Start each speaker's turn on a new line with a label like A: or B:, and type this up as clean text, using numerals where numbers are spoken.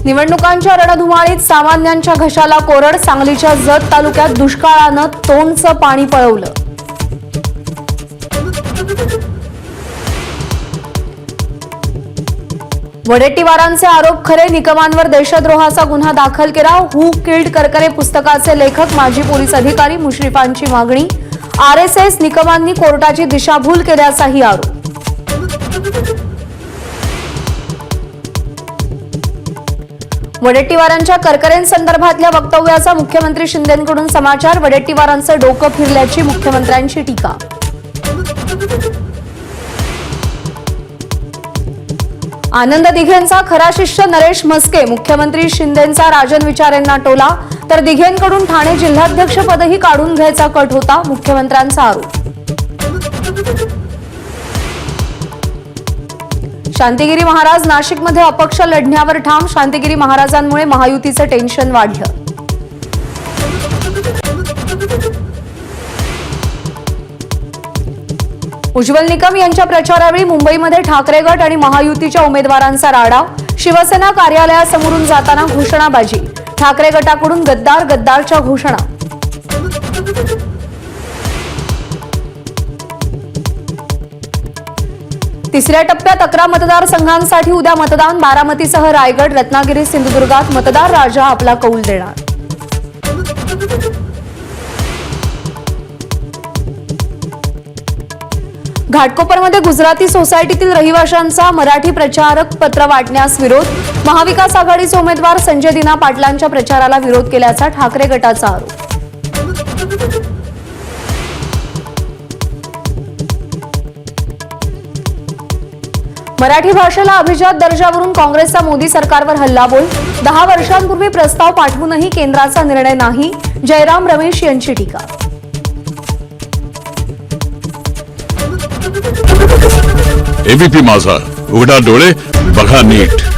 A: निवडणुकांच्या रणधुमाळीत सामान्यांच्या घशाला कोरड. सांगलीच्या जत तालुक्यात दुष्काळानं तोंडचं पाणी पळवलं. वडेट्टीवारांचे आरोप खरे. निकमांवर देशद्रोहाचा गुन्हा दाखल केला. हू किल्ड करकरे पुस्तकाचे लेखक माजी पोलीस अधिकारी मुश्रीफांची मागणी. आरएसएस निकमांनी कोर्टाची दिशाभूल केल्याचाही आरोप. वडेट्टीवारांच्या करकरेंसंदर्भातल्या वक्तव्याचा मुख्यमंत्री शिंदेंकडून समाचार. वडेट्टीवारांचं डोकं फिरल्याची मुख्यमंत्र्यांची टीका. आनंद दिघेंचा खरा शिष्य नरेश म्हस्के. मुख्यमंत्री शिंदेंचा राजन विचारेंना टोला. तर दिघेंकडून ठाणे जिल्हाध्यक्षपदही काढून घ्यायचा कट होता. मुख्यमंत्र्यांचा आरोप. शांतिगिरी महाराज नाशिकमध्ये अपक्ष लढण्यावर ठाम. शांतिगिरी महाराजांमुळे महायुतीचं टेन्शन वाढलं. उज्ज्वल निकम यांच्या प्रचारावेळी मुंबईमध्ये ठाकरे गट आणि महायुतीच्या उमेदवारांचा राडा. शिवसेना कार्यालयासमोरून जाताना घोषणाबाजी. ठाकरे गटाकडून गद्दार गद्दारच्या घोषणा. तिसऱ्या टप्प्यात 11 मतदारसंघांसाठी उद्या मतदान. बारामतीसह रायगड, रत्नागिरी, सिंधुदुर्गात मतदार राजा आपला कौल देणार. घाटकोपरमध्ये गुजराती सोसायटीतील रहिवाशांचा मराठी प्रचारक पत्र वाटण्यास विरोध. महाविकास आघाडीचे उमेदवार संजय दिना पाटलांच्या प्रचाराला विरोध केल्याचा ठाकरे गटाचा आरोप. मराठी भाषेला अभिजात दर्जावरून काँग्रेसचा मोदी सरकारवर हल्लाबोल. 10 वर्षांपूर्वी प्रस्ताव पाठवूनही केंद्राचा निर्णय नाही. जयराम रमेश यांची टीका.
B: एबीपी माझा, उघडा डोळे बघा नीट.